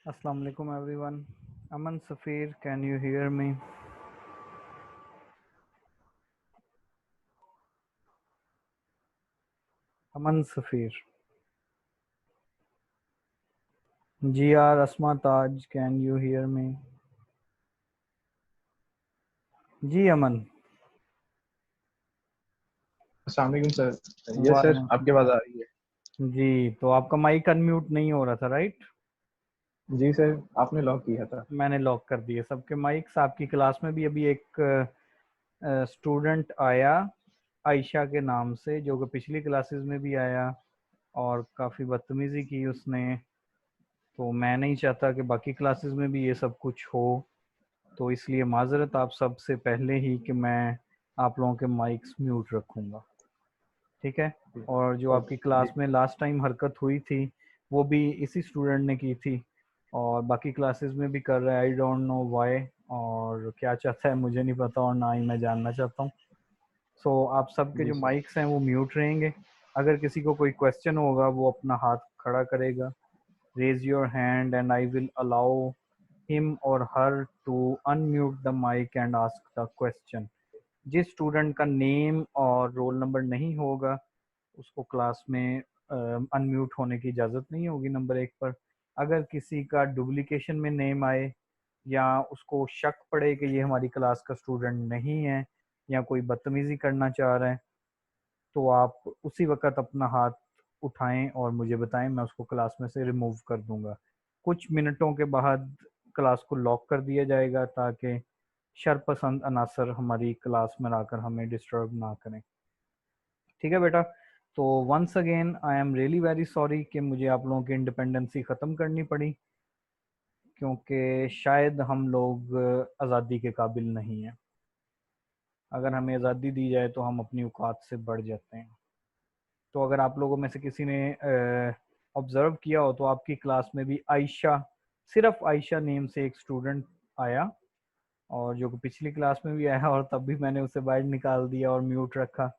Assalamu alaikum everyone. Aman Safir, can you hear me? Aman Safir. GR Asma Taj, can you hear me? जी अमन। अस्सलाम वालेकुम sir. Yes sir, आपकी आवाज आ रही है। जी, तो आपका माइक अनम्यूट नहीं हो रहा था, राइट? जी सर, आपने लॉक किया था। मैंने लॉक कर दिए सबके माइक्स। आपकी क्लास में भी अभी एक स्टूडेंट आया आयशा के नाम से, जो कि पिछली क्लासेस में भी आया और काफ़ी बदतमीज़ी की उसने। तो मैं नहीं चाहता कि बाकी क्लासेस में भी ये सब कुछ हो, तो इसलिए माजरत आप सब से पहले ही कि मैं आप लोगों के माइक्स म्यूट रखूँगा, ठीक है? और जो आपकी क्लास में लास्ट टाइम हरकत हुई थी वो भी इसी स्टूडेंट ने की थी और बाकी क्लासेस में भी कर रहा है। आई डोंट नो व्हाई, और क्या चाहता है मुझे नहीं पता और ना ही मैं जानना चाहता हूँ। सो आप सबके जो माइक्स हैं वो म्यूट रहेंगे। अगर किसी को कोई क्वेश्चन होगा वो अपना हाथ खड़ा करेगा, raise your hand and I will allow him और her to unmute the mike and ask the question. जिस स्टूडेंट का नेम और रोल नंबर नहीं होगा उसको क्लास में अनम्यूट होने की इजाज़त नहीं होगी नंबर 1 पर। अगर किसी का डुप्लीकेशन में नेम आए या उसको शक पड़े कि ये हमारी क्लास का स्टूडेंट नहीं है या कोई बदतमीज़ी करना चाह रहा है, तो आप उसी वक्त अपना हाथ उठाएं और मुझे बताएं, मैं उसको क्लास में से रिमूव कर दूंगा। कुछ मिनटों के बाद क्लास को लॉक कर दिया जाएगा ताकि शरपसंद अनासर हमारी क्लास में आकर हमें डिस्टर्ब ना करें, ठीक है बेटा? तो once again I am really very sorry कि मुझे आप लोगों की इंडिपेंडेंसी ख़त्म करनी पड़ी, क्योंकि शायद हम लोग आज़ादी के काबिल नहीं हैं। अगर हमें आज़ादी दी जाए तो हम अपनी औकात से बढ़ जाते हैं। तो अगर आप लोगों में से किसी ने ऑब्ज़र्व किया हो तो आपकी क्लास में भी आयशा, सिर्फ आयशा नेम से एक स्टूडेंट आया, और जो कि पिछली क्लास में भी आया और तब भी मैंने उसे बाहर निकाल दिया और म्यूट रखा।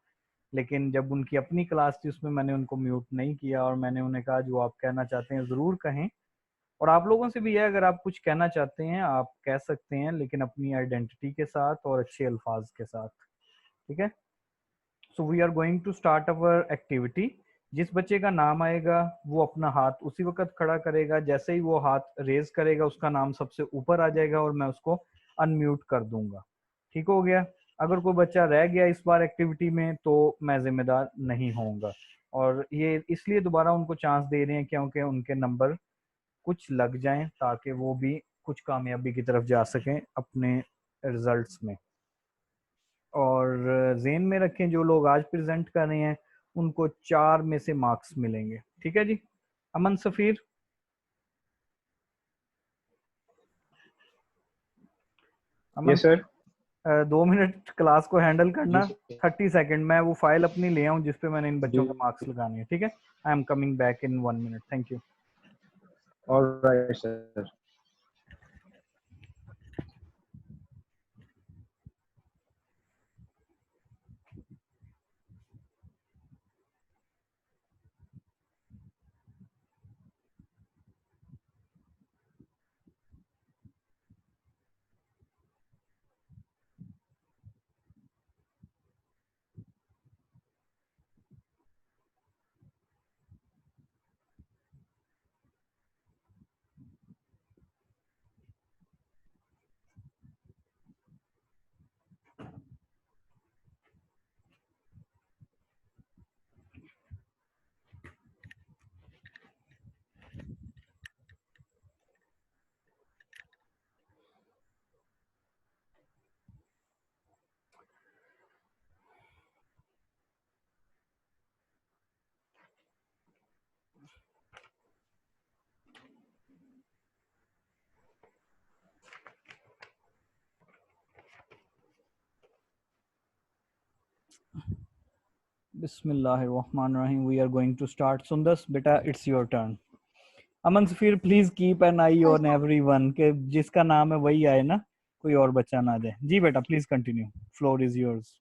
लेकिन जब उनकी अपनी क्लास थी उसमें मैंने उनको म्यूट नहीं किया और मैंने उन्हें कहा जो आप कहना चाहते हैं ज़रूर कहें। और आप लोगों से भी है, अगर आप कुछ कहना चाहते हैं आप कह सकते हैं, लेकिन अपनी आइडेंटिटी के साथ और अच्छे अल्फाज के साथ, ठीक है? So we are going to start our activity. जिस बच्चे का नाम आएगा वो अपना हाथ उसी वक्त खड़ा करेगा, जैसे ही वो हाथ रेज करेगा उसका नाम सबसे ऊपर आ जाएगा और मैं उसको अनम्यूट कर दूंगा, ठीक हो गया? अगर कोई बच्चा रह गया इस बार एक्टिविटी में तो मैं जिम्मेदार नहीं होऊंगा, और ये इसलिए दोबारा उनको चांस दे रहे हैं क्योंकि उनके नंबर कुछ लग जाएं ताकि वो भी कुछ कामयाबी की तरफ जा सकें अपने रिजल्ट्स में। और जेन में रखें जो लोग आज प्रेजेंट कर रहे हैं उनको 4 में से मार्क्स मिलेंगे, ठीक है जी? अमन सफीर, अमन यस सर। 2 मिनट क्लास को हैंडल जी करना। सर। 30 सेकेंड मैं वो फाइल अपनी ले आऊँ जिसपे मैंने इन जी। बच्चों के मार्क्स लगाने हैं, ठीक है? I am coming back in 1 minute, thank you. Alright sir. Bismillahirrahmanirrahim. We are going to start. Sundas, beta, it's your turn. Aman Safir, please keep an eye on everyone के जिसका नाम है वही आए ना, कोई और बच्चा ना जाए। जी बेटा, please continue, floor is yours.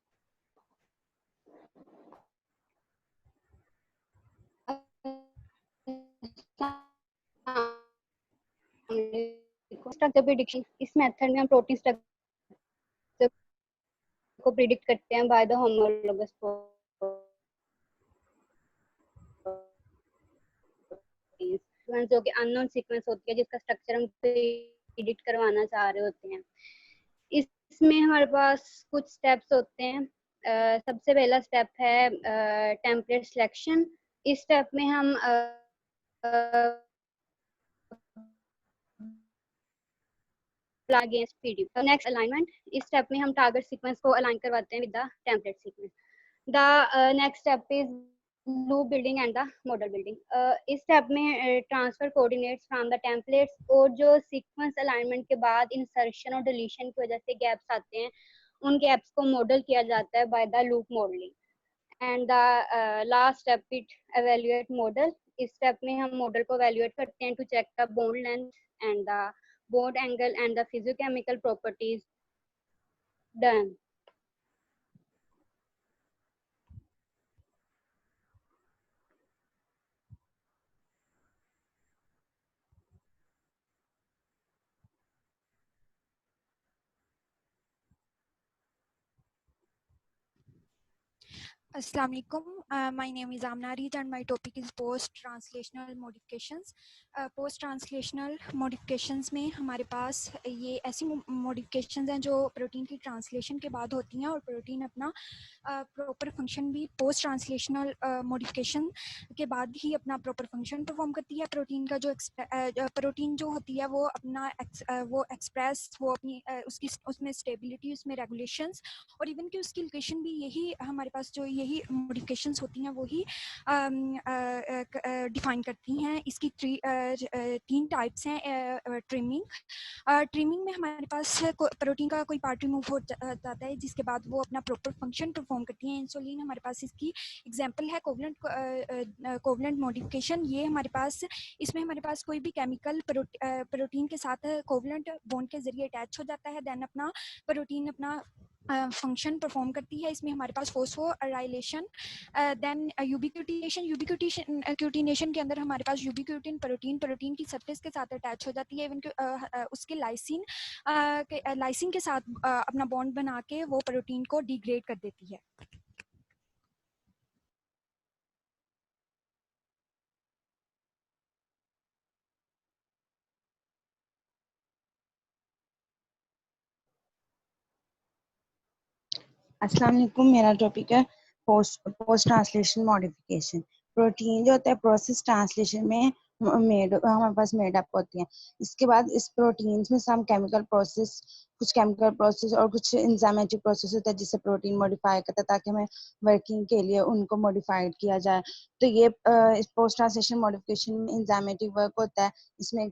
Structure prediction, इस मेथड में हम प्रोटीन स्ट्रक्चर को प्रिडिक्ट करते हैं बाय द होमोलोगस सीक्वेंस, जो कि अननोन सीक्वेंस होती है जिसका स्ट्रक्चर हम प्रिडिक्ट करवाना चाह रहे होते हैं। इसमें हमारे पास कुछ स्टेप्स होते हैं। सबसे पहला स्टेप है टेम्पलेट सिलेक्शन। इस स्टेप में हम अगेंस्ट पीडीएफ। नेक्स्ट अलाइनमेंट, इस स्टेप में हम टारगेट सीक्वेंस को अलाइन करवाते हैं with the template sequence. The next step is loop building and the model building. इस स्टेप में transfer coordinates from the templates, और जो सीक्वेंस अलाइनमेंट के बाद इंसर्शन और डिलीशन की वजह से गैप्स आते हैं, उन गैप्स को मॉडल किया जाता है by the loop modelling. And the last step is evaluate model. इस स्टेप में हम मॉडल को एवेल्युएट करते हैं to check the bond length and the bond angle and the physiochemical properties done. Assalamu alaikum. My name is Amna Reed and my topic is post-translational modifications. Post-translational modifications में हमारे पास ये ऐसी modifications हैं जो protein की translation के बाद होती हैं, और प्रोटीन अपना प्रॉपर फंक्शन भी पोस्ट ट्रांसलेशनल मॉडिफिकेशन के बाद ही अपना प्रॉपर फंक्शन परफॉर्म करती है। प्रोटीन का जो प्रोटीन जो होती है वो अपना वो एक्सप्रेस वो अपनी उसकी उसमें स्टेबिलिटी, उसमें रेगुलेशंस और इवन कि उसकी लोकेशन भी यही हमारे पास जो यही मॉडिफिकेशंस होती हैं वही डिफाइन करती हैं। इसकी तीन टाइप्स हैं। ट्रिमिंग में हमारे पास प्रोटीन का कोई पार्ट रिमूव हो जाता है जिसके बाद वो अपना प्रॉपर फंक्शन परफॉर्म करती हैं। इंसुलिन हमारे पास इसकी एग्जांपल है। कोवलेंट मॉडिफिकेशन, ये हमारे पास इसमें हमारे पास कोई भी केमिकल प्रोटीन के साथ कोवलेंट बॉन्ड के जरिए अटैच हो जाता है, देन अपना प्रोटीन अपना फंक्शन परफॉर्म करती है। इसमें हमारे पास फोस्फोराइलेशन, देन यूबिक्यूटिनेशन के अंदर हमारे पास यूबिक्यूटिन प्रोटीन की सरफेस के साथ अटैच हो जाती है। इवन उसके लाइसिन के साथ अपना बॉन्ड बना के वो प्रोटीन को डिग्रेड कर देती है। अस्सलाम वालेकुम। मेरा टॉपिक है पोस्ट ट्रांसलेशन मॉडिफिकेशन। प्रोटीन जो होता है प्रोसेस ट्रांसलेशन में हमारे पास मेडअप होती है। इसके बाद इस प्रोटीन्स में कुछ केमिकल प्रोसेस और कुछ इंजाइमेटिक प्रोसेस होता है जिससे प्रोटीन मॉडिफाई करता है ताकि हमें वर्किंग के लिए उनको मॉडिफाइड किया जाए। तो ये इस पोस्ट ट्रांसलेशन मॉडिफिकेशन में इंजाइमेटिक वर्क होता है। इसमें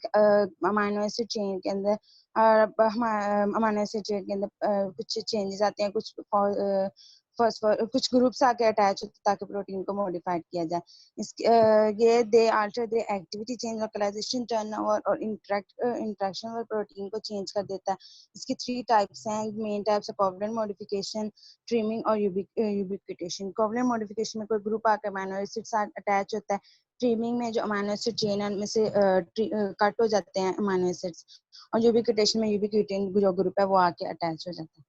अमाइनो एसिड चेन के अंदर अमाइनो एसिड चेन के अंदर कुछ चेंजेस आते हैं, कुछ ग्रुप्स आके अटैच होते हैं ताकि प्रोटीन को मॉडिफाइड किया जाए। ये they alter the activity change, localization, turnover और इंटरेक्शन और प्रोटीन को चेंज कर देता है। इसकी 3 टाइप्स हैं। मेन टाइप्स है कोवलेंट मॉडिफिकेशन, ट्रिमिंग और यूबिक्विटेशन। कोवलेंट मॉडिफिकेशन में कोई ग्रुप आकर अमीनो एसिड साथ अटैच होता है। ट्रिमिंग में जो अमीनो एसिड चेन है उनमें से कट हो जाते हैं अमीनो एसिड्स, और यूबिक्विटेशन में यूबिक्विटिन जो ग्रुप है वो आके अटैच हो जाता है।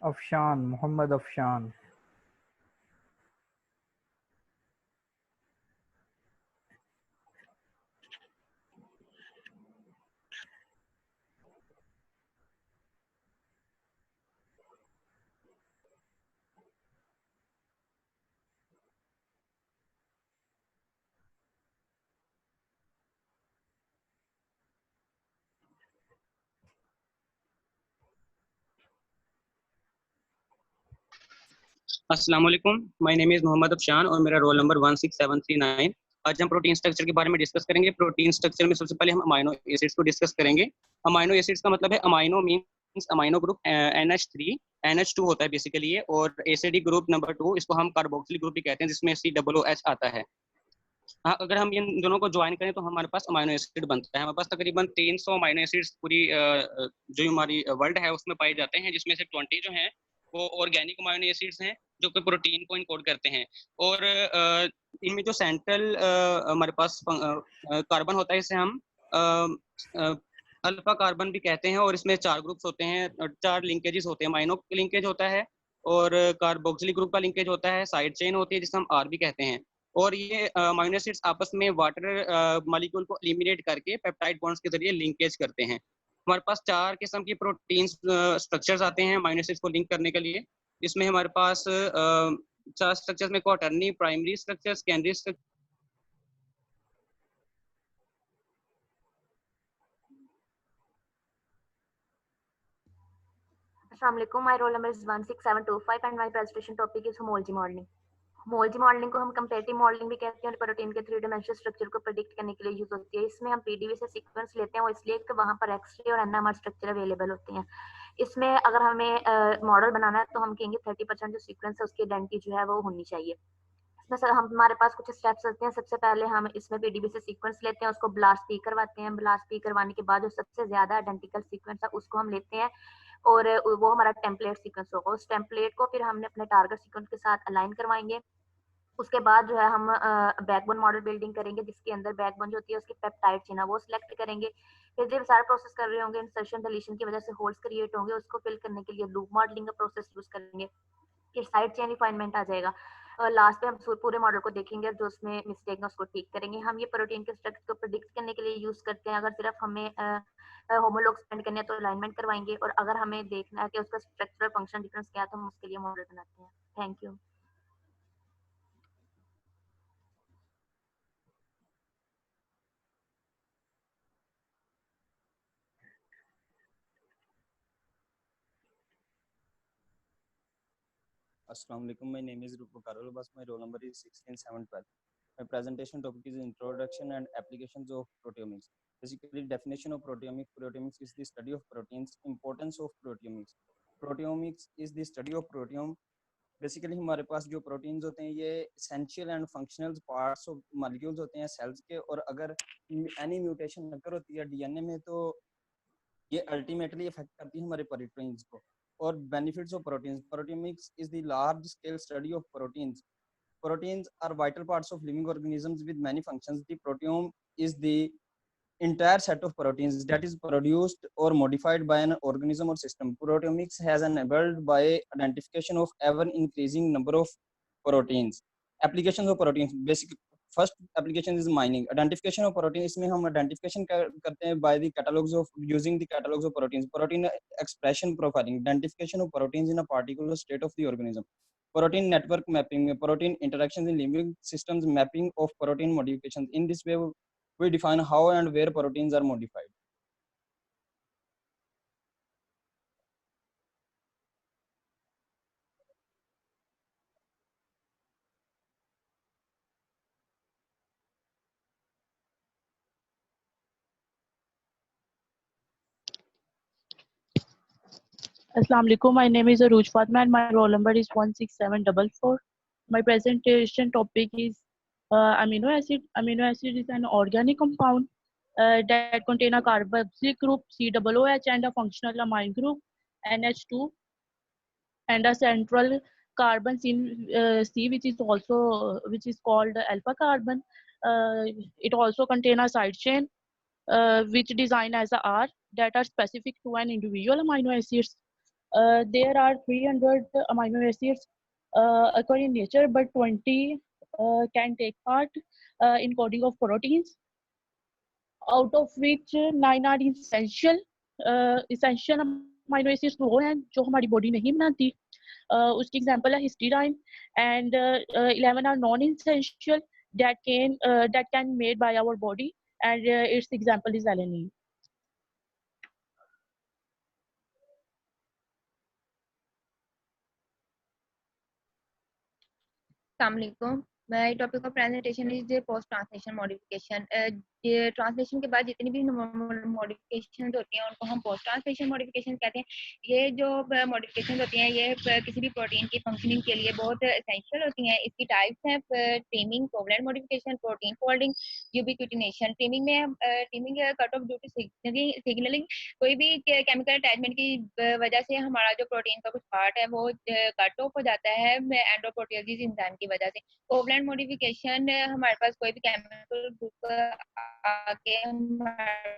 अफशान, मोहम्मद अफशान। अस्सलाम वालेकुम, my name is Mohammad Afshan और मेरा रोल नंबर 16739। आज हम प्रोटीन स्ट्रक्चर के बारे में डिस्कस करेंगे। प्रोटीन स्ट्रक्चर में सबसे पहले हम अमाइनो एसिड्स को डिस्कस करेंगे। अमाइनो एसिड्स का मतलब है amino means amino group, NH3 NH2 होता है बेसिकली ये, और एसिडिक ग्रुप नंबर 2 इसको हम कार्बोक्सिलिक ग्रुप भी कहते हैं जिसमें COOH आता है। हाँ, अगर हम इन दोनों को ज्वाइन करें तो हमारे पास अमाइनो एसिड बनता है। हमारे पास तकरीबन 300 अमाइनो एसिड्स पूरी जो हमारी वर्ल्ड है उसमें पाए जाते हैं, जिसमें से 20 जो हैं वो ऑर्गेनिक अमाइनो एसिड्स हैं जो कि प्रोटीन को इनकोड करते हैं। और इनमें जो सेंट्रल हमारे पास कार्बन होता है इसे हम अल्फा कार्बन भी कहते हैं, और इसमें 4 ग्रुप्स होते हैं, 4 लिंकेजेस होते हैं। अमाइनो लिंकेज होता है, और कार्बोक्सिलिक ग्रुप का लिंकेज होता है, साइड चेन होती है जिसे हम R भी कहते हैं। और ये अमाइनो एसिड्स आपस में वाटर मॉलिक्यूल को एलिमिनेट करके पेप्टाइड बॉन्ड्स के जरिए लिंकेज करते हैं। हमारे पास 4 किस्म की प्रोटीन स्ट्रक्चर्स आते हैं अमाइनो एसिड्स को लिंक करने के लिए। इसमें हमारे पास 4 स्ट्रक्चर्स में quaternary, primary structure, secondary structure. Assalamu alaikum. My roll number is 16725 and my presentation topic is homology modeling. Homology modelling को हम कंपैरेटिव मॉडलिंग भी कहते हैं और प्रोटीन के 3 डायमेंशनल स्ट्रक्चर को प्रेडिक्ट करने के लिए यूज होती है। इसमें हम पीडीबी से सीक्वेंस लेते हैं, और इसलिए कि वहां पर एक्सरे और एनएमआर स्ट्रक्चर अवेलेबल होते हैं। इसमें अगर हमें मॉडल बनाना है तो हम कहेंगे 30% जो सीक्वेंस है उसकी आइडेंटिटी जो है वो होनी चाहिए। इसमें हमारे पास कुछ स्टेप्स होते हैं। सबसे पहले हम इसमें पीडीबी से सीक्वेंस लेते हैं, उसको ब्लास्ट पी करवाते हैं। ब्लास्ट पी करवाने के बाद जो सबसे ज्यादा आइडेंटिकल सीक्वेंस है उसको हम लेते हैं, और वो हमारा टेम्पलेट सीक्वेंस होगा। उस टेम्पलेट को फिर हमने अपने टारगेट सीक्वेंस के साथ अलाइन करवाएंगे। उसके बाद जो है हम बैकबोन मॉडल बिल्डिंग करेंगे, जिसके अंदर बैकबोन जो होती है उसकी पेप्टाइड चेन है वो सिलेक्ट करेंगे। फिर जब सारा प्रोसेस कर रहे होंगे, इंसर्शन डिलीशन की वजह से होल्स क्रिएट होंगे, उसको फिल करने के लिए लूप मॉडलिंग का प्रोसेस यूज करेंगे। फिर साइड चेन रिफाइनमेंट आ जाएगा, और लास्ट पे हम पूरे मॉडल को देखेंगे, जो उसमें मिस्टेक है उसको ठीक करेंगे। हम ये प्रोटीन के स्ट्रक्चर को प्रेडिक्ट करने के लिए यूज करते हैं। अगर सिर्फ हमें होमोलॉग्स फाइंड करने हैं तो अलाइनमेंट करवाएंगे, और अगर हमें देखना है कि उसका स्ट्रक्चरल फंक्शन डिफरेंस क्या है तो हम उसके लिए मॉडल बनाते हैं। Thank you. Assalamu alaikum. My name is Rupu Karolbas. My roll number is 16712. My presentation topic is introduction and applications of proteomics. Basically, definition of proteomics. Proteomics is the study of proteins. Importance of proteomics. Proteomics is the study of proteome. Basically हमारे पास जो proteins होते हैं ये essential and functional parts of molecules होते हैं sales के, और अगर एनी म्यूटेशन अगर होती है डीएनए में तो ये अल्टीमेटली इफेक्ट करती है हमारे प्रोटीन्स को। और benefits of proteins, proteomics is the large scale study of proteins. Proteins are vital parts of living organisms with many functions. The proteome is the entire set of proteins that is produced or modified by an organism or system. Proteomics has enabled by identification of ever increasing number of proteins. Applications of proteins, basic first application is mining. Identification of proteins, इसमें हम identification करते हैं by the catalogs of using the catalogs of proteins. Protein expression profiling, identification of proteins in a particular state of the organism. Protein network mapping, protein interactions in living systems, mapping of protein modifications. In this way we define how and where proteins are modified. Assalamu alaikum. My name is Aruj Fatma and my roll number is 16744. My presentation topic is amino acid. Amino acid is an organic compound that contain a carboxylic group COOH and a functional amine group NH2 and a central carbon C, which is called alpha carbon. It also contains a side chain which designed as a R that are specific to an individual amino acids. There are 300 amino acids occur in nature, but 20 can take part in coding of proteins, out of which 9 are essential. Essential amino acids वो हैं जो हमारी body नहीं बनाती, उसकी example है histidine, and 11 are non-essential that can made by our body, and its example is alanine. Assalamualaikum. My topic of presentation is the post translation modification. ये translation के बाद जितनी भी मॉडिफिकेशन होती हैं उनको हम पोस्ट ट्रांसलेशन मॉडिफिकेशन कहते हैं। ये जो मॉडिफिकेशन होती हैं ये किसी भी प्रोटीन की फंक्शनिंग के लिए बहुत एसेंशियल होती हैं। इसकी टाइप्स हैं trimming, covalent modification, protein folding, ubiquitination. Trimming cut off due to signalling, कोई भी केमिकल अटैचमेंट की वजह से हमारा जो प्रोटीन का कुछ पार्ट है वो कट ऑफ हो जाता है एंडोप्रोटियोसिस एंजाइम की वजह से। कोवलेंट मॉडिफिकेशन हमारे पास कोई भी केमिकल ग्रुप आके हमारे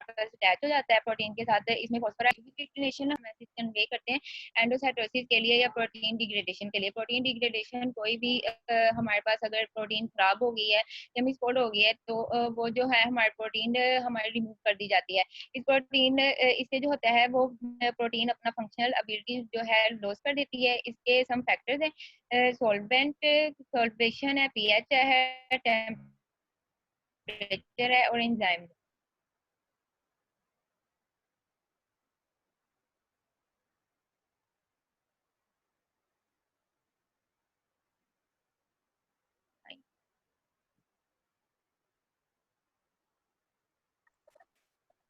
अटैच हो जाता है प्रोटीन के साथ। इसमें फॉस्फोराइलेशन हम मैसेज कन्वे करते हैं एंडोसाइटोसिस के लिए या प्रोटीन डिग्रेडेशन के लिए। प्रोटीन डिग्रेडेशन कोई भी हमारे पास अगर प्रोटीन खराब हो गई है या मिसफोल्ड हो गई है तो वो जो है हमारी प्रोटीन हमारी रिमूव कर दी जाती है। इस प्रोटीन इससे जो होता है वो प्रोटीन अपना फंक्शनल एबिलिटी जो है लॉस कर देती है। इसके सम फैक्टर्स हैं सॉल्वेंट, सॉल्वेशन है, पीएच है, टेम्परेचर है और enzyme.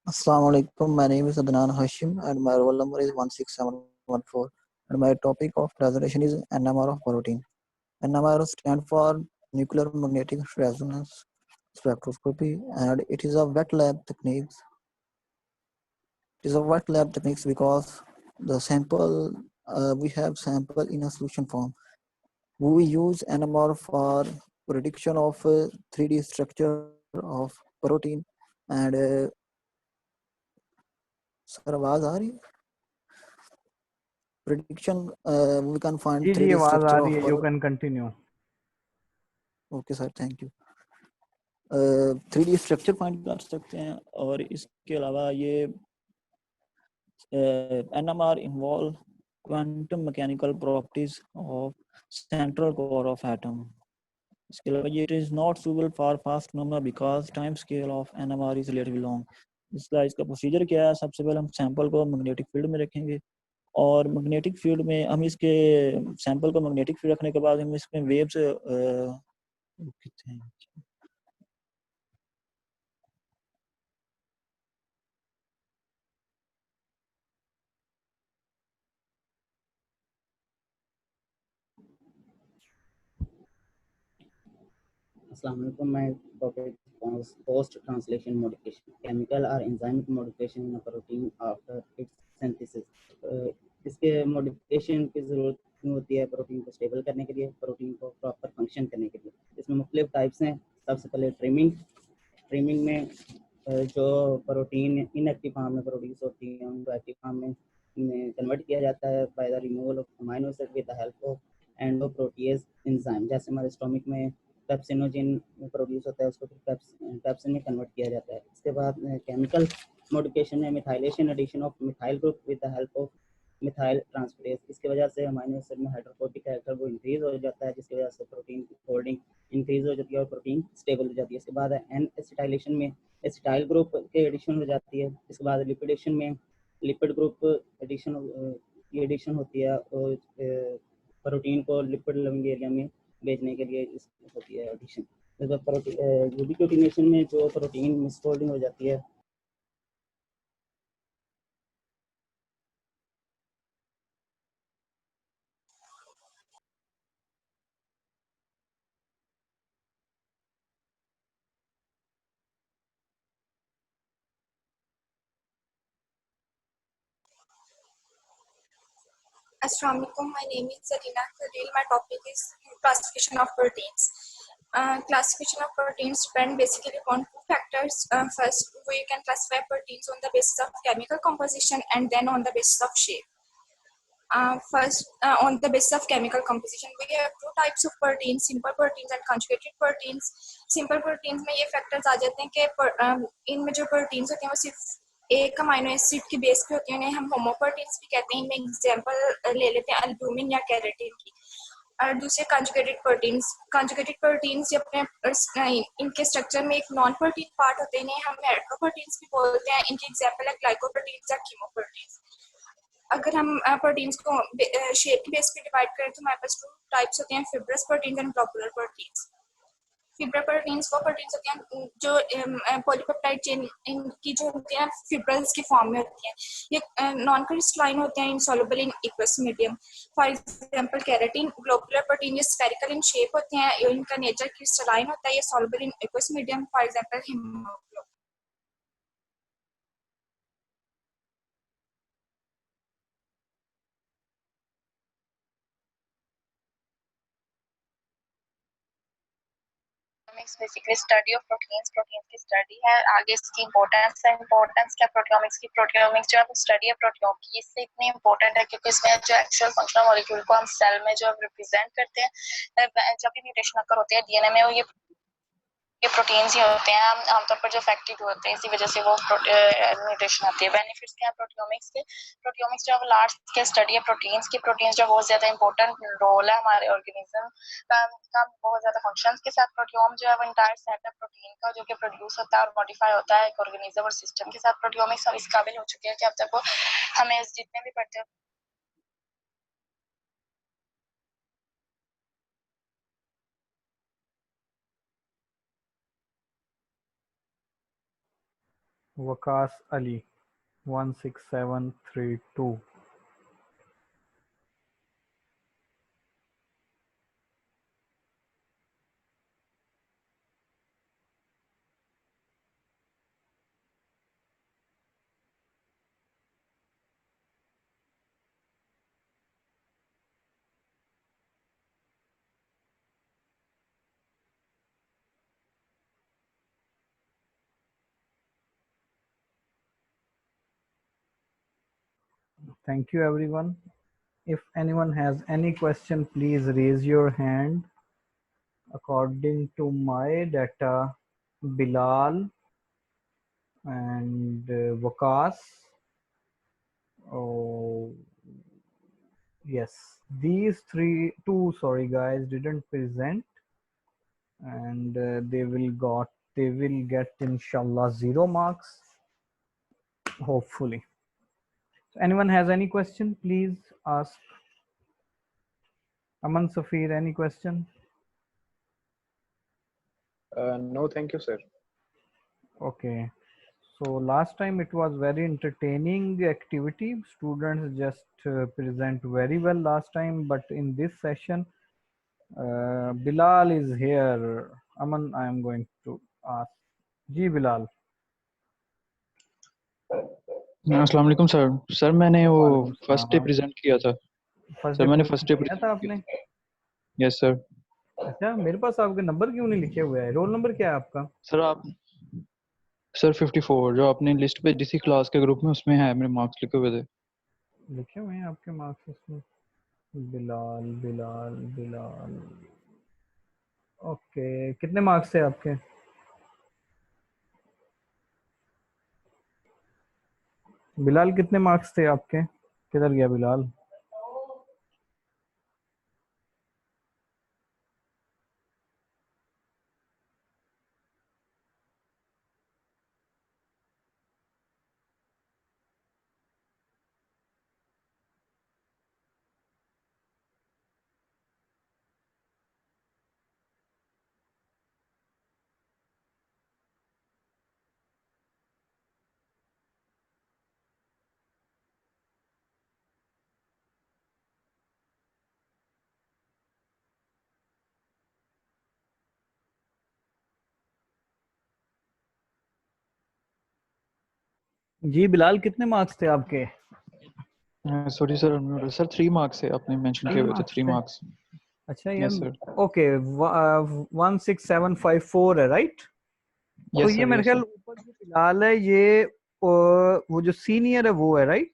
Assalamu alaikum. My name is Adnan Hashim and my roll number is 16714. And my topic of presentation is NMR of protein. NMR stands for nuclear magnetic resonance spectroscopy, and it is a wet lab technique. It is a wet lab techniques because the sample we have sample in a solution form. We use NMR for prediction of 3D structure of protein and sir आवाज आ रही है? Prediction we can find ji 3D आवाज आ structure रही of है, you can continue. Okay sir, thank you. 3D structure find कर सकते हैं और इसके अलावा ये NMR involve quantum mechanical properties of central core of atom. इसके अलावा ये it is not suitable for fast phenomena because time scale of NMR is relatively long. इसका प्रोसीजर क्या है? सबसे पहले हम सैंपल को मैग्नेटिक फील्ड में रखेंगे और मैग्नेटिक फील्ड में हम इसके सैंपल को मैग्नेटिक फील्ड रखने के बाद हम इसमें waves Assalamualaikum. My topic is post-translation modification. Chemical or enzymatic modification in a protein after its synthesis. इसके मॉडिफिकेशन की ज़रूरत क्यों होती है? प्रोटीन को स्टेबल करने के लिए, प्रोटीन को प्रॉपर फंक्शन करने के लिए। इसमें मुख्तलिफ टाइप्स हैं। सबसे पहले ट्रिमिंग में जो प्रोटीन इनएक्टिव फॉर्म में प्रोड्यूस होती हैं उनको एक्टिव फॉर्म में कन्वर्ट किया जाता है by the removal of amino acid with the help of endoprotease enzyme. जैसे हमारे स्टोमिक में पेप्सिनोजिन प्रोड्यूस होता है, उसको फिर पेप्सिन में कन्वर्ट किया जाता है। इसके बाद केमिकल मॉडिफिकेशन में methylation addition of methyl group with the help of methyl transferase. इसके वजह से अमीनो एसिड में हाइड्रोफोबिक कैरेक्टर वो इंक्रीज हो जाता है, जिसकी वजह से प्रोटीन की फोल्डिंग इंक्रीज हो जाती है और प्रोटीन स्टेबल हो जाती है। इसके बाद एन एसिटाइलेशन में एसिटाइल ग्रुप के एडिशन हो जाती है। इसके बाद लिपिडेशन में लिपिड ग्रुप एडिशन होती है और प्रोटीन को लिपिड लिविंग एरिया में भेजने के लिए होती है एडिशन। यूबिक्विटिनेशन में जो प्रोटीन मिसफोल्डिंग हो जाती है Assalamu alaikum. My name is Zarina Khalil. My topic is classification of proteins. Classification of proteins depend basically on two factors. First, we can classify proteins on the basis of chemical composition and then on the basis of shape. First, on the basis of chemical composition, we have two types of proteins: simple proteins and conjugated proteins. Simple proteins में ये factors आ जाते हैं कि इनमें जो proteins होते हैं वो सिर्फ एक अमाइनो एसिड की बेस पे होती है, उन्हें हम होमोप्रोटीन्स भी कहते हैं। इनमें एग्जांपल ले लेते हैं अल्बुमिन या कैरेटिन की। और दूसरे कंजुगेटेड प्रोटीन्स अपने इनके स्ट्रक्चर में एक नॉन प्रोटीन पार्ट होते हैं, इन्हें हम हेट्रोप्रोटीन्स भी बोलते हैं। इनके एग्जांपल है ग्लाइकोप्रोटीन्स या कीमोप्रोटीन्स। अगर हम प्रोटीन्स को शेप के बेस पे डिवाइड करें तो हमारे पास 2 टाइप्स होते हैं, fibrous proteins and globular proteins. Fibrous proteins वो प्रोटीन्स होते हैं जो पॉलीपेप्टाइड चेन इनकी जो होती हैं फिब्रल्स की फॉर्म में होती हैं। ये नॉन क्रिस्टलाइन होते हैं, insoluble in aqueous medium. For example keratin. Globular protein ये स्फेरिकल इन शेप होते हैं, इनका नेचर क्रिस्टलाइन होता है, ये soluble in aqueous medium. For example haemoglobin. Basically study of proteins की स्टडी है। आगे इसकी इंपॉर्टेंस क्या प्रोटियोमिक्स की। प्रोटियोमिक्स जो है स्टडी है प्रोटियोम की, इससे इतनी इंपॉर्टेंट है क्योंकि इसमें जो एक्चुअल फंक्शनल मॉलिक्यूल को हम सेल में जो रिप्रेजेंट करते हैं, जब भी म्यूटेशन अकर होते हैं डीएनए में, ये प्रोटीन्स ही होते हैं आमतौर पर जो इफेक्टेड होते हैं, इसी वजह से वो म्यूटेशन आती है। बेनिफिट्स क्या है प्रोटियोमिक्स के। प्रोटियोमिक्स जो है लार्ज स्केल स्टडी है प्रोटीन्स की। प्रोटीन्स जो बहुत ज्यादा इंपॉर्टेंट रोल है हमारे ऑर्गेनिज्म का बहुत ज्यादा फंक्शंस के साथ। प्रोटियोम जो है वो इंटायर सेट है प्रोटीन का जो कि प्रोड्यूस होता है और मॉडिफाई होता है एक ऑर्गेनिज्म और सिस्टम के साथ। प्रोटियोमिक्स हम इस काबिल हो चुके हैं कि अब तक वो हमें जितने भी पढ़ते हैं Waqas Ali 16732। Thank you everyone. If anyone has any question, please raise your hand. According to my data, Bilal and Waqas. Oh, yes, these two guys didn't present, and they will get inshallah 0 marks, hopefully. So anyone has any question, please ask. Aman Safir, any question? No, thank you, sir. Okay. So last time it was very entertaining activity. Students just present very well last time, but in this session, Bilal is here. Aman, I am going to ask. Ji Bilal. अस्सलाम वालेकुम sir मैंने वो first day present किया था। Sir मैंने first day किया था आपने? Yes sir. अच्छा, मेरे पास आपके नंबर क्यों नहीं लिखे हुए हैं? रोल नंबर क्या है आपका? सर 54 जो आपने लिस्ट पे जिसी क्लास के ग्रुप में उसमें है, मेरे मार्क्स लिखे हुए थे। लिखे हुए हैं आपके मार्क्स इसमें? बिलाल। ओके, कितने मार्क्स थे आपके? बिलाल कितने मार्क्स थे आपके? किधर गया बिलाल? जी बिलाल, कितने मार्क्स थे आपके? सॉरी सर 3 मार्क्स है, आपने मेंशन किए हुए थे 3 मार्क्स। अच्छा ये ओके 16754 है राइट? तो ये मेरे ख्याल ऊपर जो बिलाल है ये वो जो सीनियर है वो है राइट?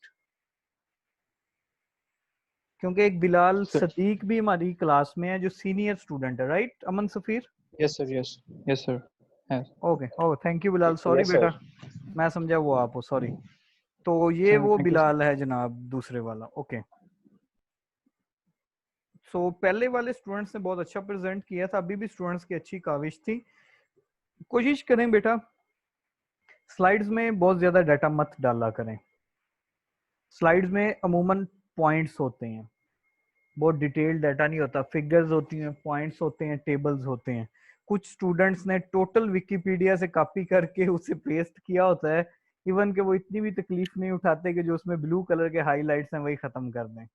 क्योंकि एक बिलाल सदीक भी हमारी क्लास में है जो सीनियर स्टूडेंट है right Aman Safir? Yes sir. Okay thank you Bilal. Sorry बेटा, मैं समझा वो आप हो, सॉरी। तो ये वो बिलाल है जनाब दूसरे वाला। ओके सो पहले वाले स्टूडेंट्स ने बहुत अच्छा प्रेजेंट किया था, अभी भी स्टूडेंट्स की अच्छी काविश थी। कोशिश करें बेटा स्लाइड्स में बहुत ज्यादा डाटा मत डाला करें, स्लाइड्स में अमूमन पॉइंट्स होते हैं, बहुत डिटेल्ड डाटा नहीं होता, फिगर्स होती हैं, पॉइंट्स होते हैं, टेबल्स होते हैं। कुछ स्टूडेंट्स ने टोटल विकिपीडिया से कॉपी करके उसे पेस्ट किया होता है, इवन कि वो इतनी भी तकलीफ नहीं उठाते कि जो उसमें ब्लू कलर के हाईलाइट्स हैं वही खत्म कर दें।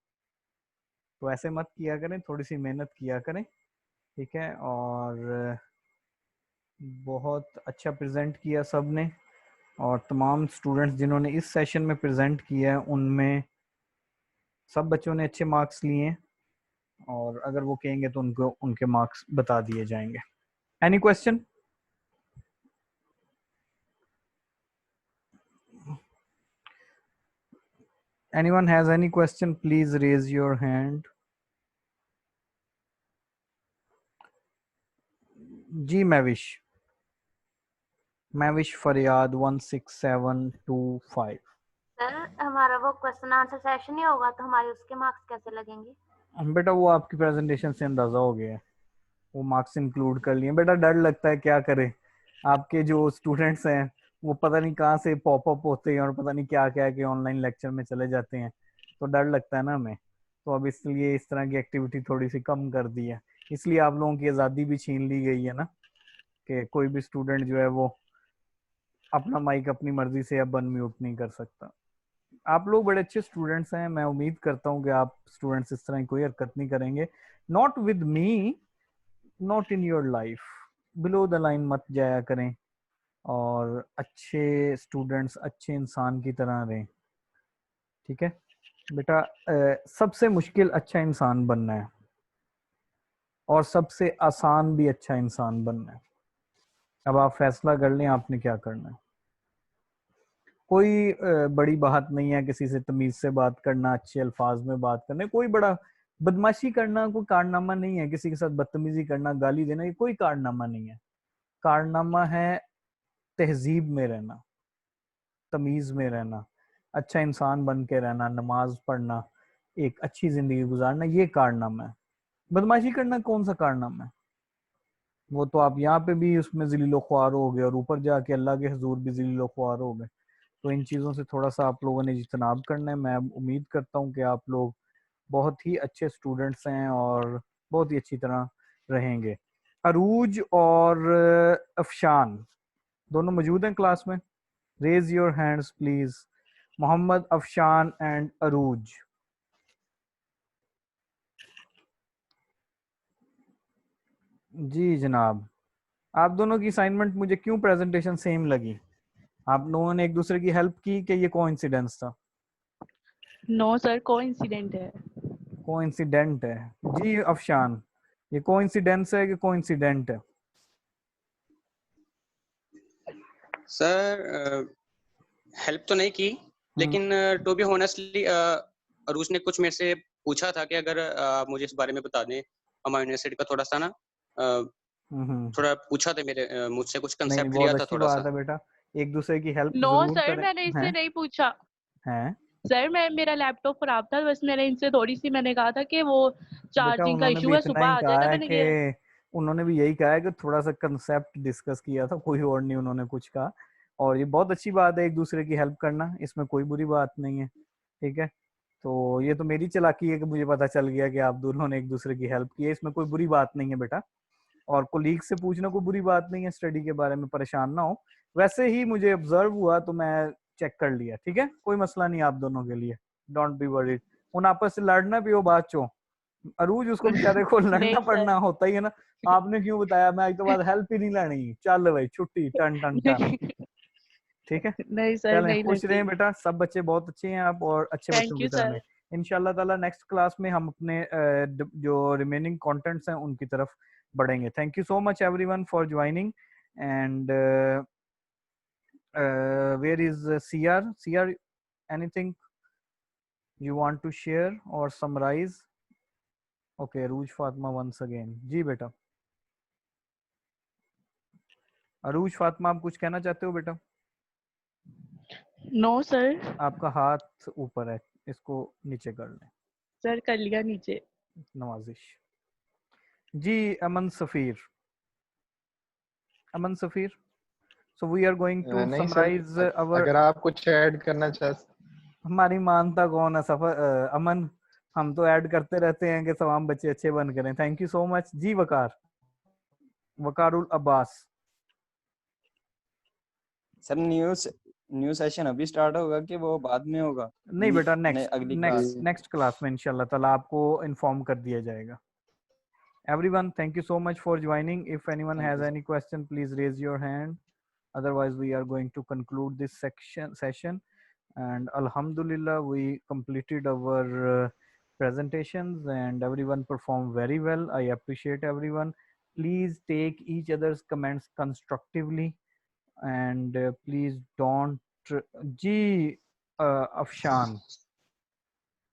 तो ऐसे मत किया करें, थोड़ी सी मेहनत किया करें, ठीक है। और बहुत अच्छा प्रेजेंट किया सब ने, और तमाम स्टूडेंट्स जिन्होंने इस सेशन में प्रेजेंट किया है उनमें सब बच्चों ने अच्छे मार्क्स लिए हैं, और अगर वो कहेंगे तो उनको उनके मार्क्स बता दिए जाएंगे। Any question? Anyone has any question, please raise your hand. जी मैविश फरियाद 16725। सर हमारा वो क्वेश्चन आंसर सेशन ही होगा तो हमारे उसके मार्क्स कैसे लगेंगे? बेटा वो आपकी प्रेजेंटेशन से अंदाजा हो गया है, वो मार्क्स इंक्लूड कर लिए। बेटा डर लगता है, क्या करें, आपके जो स्टूडेंट्स हैं वो पता नहीं कहाँ से पॉपअप होते हैं और पता नहीं क्या क्या के ऑनलाइन लेक्चर में चले जाते हैं, तो डर लगता है ना हमें। तो अब इसलिए इस तरह की एक्टिविटी थोड़ी सी कम कर दी है, इसलिए आप लोगों की आज़ादी भी छीन ली गई है ना, कि कोई भी स्टूडेंट जो है वो अपना माइक अपनी मर्जी से अब अनम्यूट नहीं कर सकता। आप लोग बड़े अच्छे स्टूडेंट्स हैं, मैं उम्मीद करता हूँ कि आप स्टूडेंट्स इस तरह की कोई हरकत नहीं करेंगे। Not with me, not in your life, below the line मत जाया करें, और अच्छे स्टूडेंट्स अच्छे इंसान की तरह रहें, ठीक है बेटा। सबसे मुश्किल अच्छा इंसान बनना है, और सबसे आसान भी अच्छा इंसान बनना है। अब आप फैसला कर लें आपने क्या करना है। कोई बड़ी बात नहीं है किसी से तमीज से बात करना, अच्छे अल्फाज में बात करना, कोई बड़ा बदमाशी करना कोई कारनामा नहीं है, किसी के साथ बदतमीजी करना, गाली देना, ये कोई कारनामा नहीं है। कारनामा है तहजीब में रहना, तमीज में रहना, अच्छा इंसान बन के रहना, नमाज पढ़ना, एक अच्छी जिंदगी गुजारना, ये कारनामा है। बदमाशी करना कौन सा कारनामा है? वो तो आप यहाँ पे भी उसमें ज़लीलो ख्वार हो गए और ऊपर जाके अल्लाह के हुजूर भी ज़लीलो ख्वार हो गए। तो इन चीज़ों से थोड़ा सा आप लोगों ने इज्तनाब करना है। मैं उम्मीद करता हूँ कि आप लोग बहुत ही अच्छे स्टूडेंट्स हैं और बहुत ही अच्छी तरह रहेंगे। अरूज और अफशान दोनों मौजूद हैं क्लास में? Raise your hands please. Mohammad, Afshan and Arooj. जी जनाब, आप दोनों की असाइनमेंट मुझे क्यों प्रेजेंटेशन सेम लगी? आप लोगों ने एक दूसरे की हेल्प की कि ये कोइंसिडेंस था? नो सर, कोइंसिडेंट है। कोइंसिडेंट है। जी अफशान, ये कोइंसिडेंस है कि कोइंसिडेंट है? सर हेल्प तो नहीं की, लेकिन टू बी ऑनेस्टली अरूज ने कुछ मेरे से पूछा था कि अगर मुझे इस बारे में बता दें, अमाइनो एसिड का थोड़ा सा ना थोड़ा पूछा था मेरे मुझसे, कुछ कंसेप्ट लिया था थोड़ा सा। बात है बेटा, एक दूसरे की हेल्प नो जरूर सर, करें। मैंने इससे नहीं पूछा हैं? सर, मेरा लैपटॉप खराब था, बस मैंने इनसे थोड़ी सी मैंने कहा था कि वो बेटा चार्जिंग का उन्होंने इशू भी है, इतना सुबह ही आ कहा जाएगा। है मैंने ये कि उन्होंने भी यही कहा है कि थोड़ा सा कंसेप्ट डिस्कस किया था, कोई और नहीं उन्होंने कुछ कहा। और ये बहुत अच्छी बात है एक दूसरे की हेल्प करना, इसमें कोई बुरी बात नहीं है, ठीक है। तो ये तो मेरी चालाकी है कि मुझे पता चल गया कि आप दोनों ने एक दूसरे की हेल्प की है, इसमें कोई बुरी बात नहीं है बेटा। और कोलीग से पूछना कोई बुरी बात नहीं है, स्टडी के बारे में परेशान ना हो। वैसे ही मुझे ऑब्जर्व हुआ तो मैं चेक कर लिया, ठीक है, कोई मसला नहीं आप दोनों के लिए, डोंट बी वरीड। उन आपस से लड़ना भी हो बाद चो, अरूज उसको बेचारे को लड़ना पड़ना होता ही है ना। आपने क्यों बताया? मैं आज तो बाद हेल्प ही नहीं लेनी, चल भाई छुट्टी, टन टन टन, ठीक है। नहीं सर, चलें, नहीं खुश लड़ती। रहें बेटा, सब बच्चे बहुत अच्छे हैं आप, और अच्छे बच्चों थैंक की यू तरह सर। रहें। इंशाल्लाह ताला नेक्स्ट क्लास में हम अपने जो रिमेनिंग कंटेंट्स हैं उनकी तरफ बढ़ेंगे। Thank you so much everyone for joining. And where is CR? CR, anything you want to share or summarize? Okay, Aruj Fatma once again. जी बेटा, अरूज फातिमा आप कुछ कहना चाहते हो बेटा? No sir. आपका हाथ ऊपर है, इसको नीचे कर लें। सर कर लिया नीचे। नवाजिश। जी अमन सफीर, अमन सफीर, so we are going to नहीं summarize सर, our अगर आप कुछ ऐड करना चाहते। हमारी मानता कौन है सफर अमन, हम तो ऐड करते रहते हैं कि तमाम बच्चे अच्छे बन करें। थैंक यू सो मच जी। Waqarul Abbas. Sir new session अभी स्टार्ट होगा कि वो बाद में होगा? नहीं बेटा, अगली क्लास। नेक्स्ट क्लास में इंशाल्लाह ताला आपको इन्फॉर्म कर दिया जाएगा। Everyone, thank you so much for joining. If anyone has any question, please raise your hand. Otherwise, we are going to conclude this session. And Alhamdulillah, we completed our presentations and everyone performed very well. I appreciate everyone. Please take each other's comments constructively and please don't. Ji Afshan.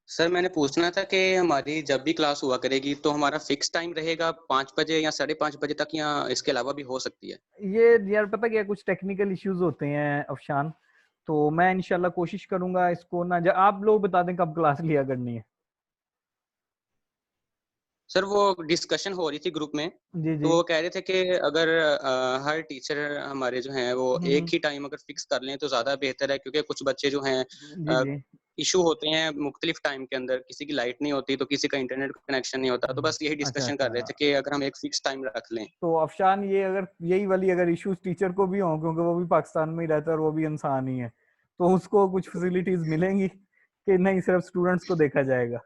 Sir मैंने पूछना था कि हमारी जब भी class हुआ करेगी तो हमारा फिक्स टाइम रहेगा 5 बजे या 5:30 बजे तक, या इसके अलावा भी हो सकती है? ये यार पता क्या, कुछ टेक्निकल इश्यूज होते हैं अफशान, तो मैं इंशाल्लाह कोशिश करूंगा इसको ना, आप लोग बता दें कब क्लास लिया करनी है। सर वो डिस्कशन हो रही थी ग्रुप में, जी तो वो कह रहे थे कि अगर हर टीचर हमारे जो हैं वो एक ही टाइम अगर फिक्स कर लें तो ज्यादा बेहतर है, क्योंकि कुछ बच्चे जो हैं इशू होते हैं मुख्तलिफ टाइम के अंदर, किसी की लाइट नहीं होती तो किसी का इंटरनेट कनेक्शन नहीं होता, तो बस यही डिस्कशन कर रहे थे कि अगर हम एक फिक्स टाइम रख लें। तो अफशान ये अगर यही वाली अगर इश्यूज टीचर को भी हों, क्योंकि वो भी पाकिस्तान में ही रहता है और वो भी इंसान ही है, तो उसको कुछ फैसिलिटीज मिलेंगी कि नहीं सिर्फ स्टूडेंट्स को देखा जाएगा?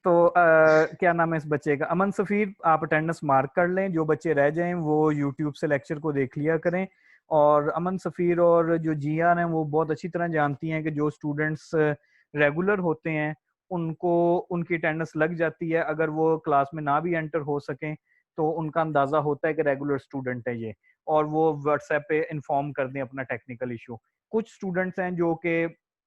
तो क्या नाम है इस बच्चे का? अमन सफीर, आप अटेंडेंस मार्क कर लें, जो बच्चे रह जाएं वो यूट्यूब से लेक्चर को देख लिया करें। और अमन सफीर और जो जियान हैं वो बहुत अच्छी तरह जानती हैं कि जो स्टूडेंट्स रेगुलर होते हैं उनको उनकी अटेंडेंस लग जाती है, अगर वो क्लास में ना भी एंटर हो सकें तो उनका अंदाजा होता है कि रेगुलर स्टूडेंट है ये, और वो व्हाट्सएप पे इन्फॉर्म कर दें अपना टेक्निकल इशू। कुछ स्टूडेंट्स हैं जो कि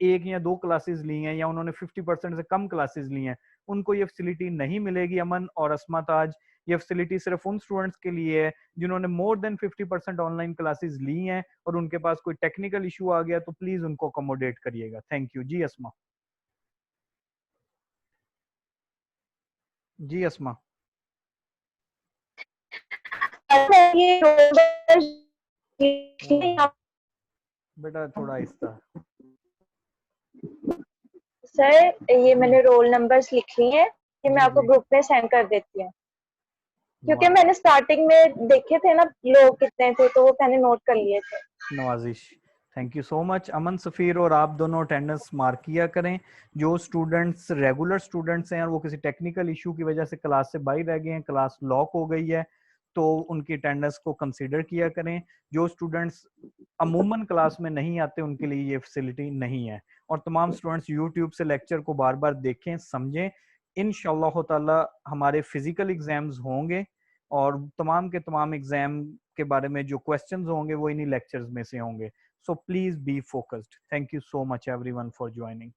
1 या 2 क्लासेस ली हैं या उन्होंने 50% से कम क्लासेस ली हैं, उनको ये फैसिलिटी नहीं मिलेगी। अमन और अस्मा ताज, ये फैसिलिटी सिर्फ उन स्टूडेंट्स के लिए है जिन्होंने मोर देन 50% ऑनलाइन क्लासेस ली हैं और उनके पास कोई टेक्निकल इशू आ गया तो प्लीज उनको अकोमोडेट करिएगा। थैंक यू जी। अस्मा जी। अस्मा बेटा थोड़ा आहिस्ता। सर ये मैंने रोल नंबर्स लिख लिए हैं, कि मैं आपको ग्रुप में सेंड कर देती हूँ, क्योंकि मैंने स्टार्टिंग में देखे थे ना लोग कितने थे, तो वो मैंने नोट कर लिए थे। नवाजिश, थैंक यू सो मच। अमन सफीर और आप दोनों अटेंडेंस मार्क किया करें। जो स्टूडेंट्स रेगुलर स्टूडेंट्स हैं और वो किसी टेक्निकल इशू की वजह से क्लास से बाहर रह गए हैं, क्लास लॉक हो गई है, तो उनकी अटेंडेंस को कंसीडर किया करें। जो स्टूडेंट्स अमूमन क्लास में नहीं आते उनके लिए ये फैसिलिटी नहीं है। और तमाम स्टूडेंट्स यूट्यूब से लेक्चर को बार बार देखें, समझें। इंशाअल्लाह ताला हमारे फिजिकल एग्जाम्स होंगे और तमाम के तमाम एग्जाम के बारे में जो क्वेश्चंस होंगे वो इन्हीं लेक्चर्स में से होंगे। So please be focused. Thank you so much everyone for joining.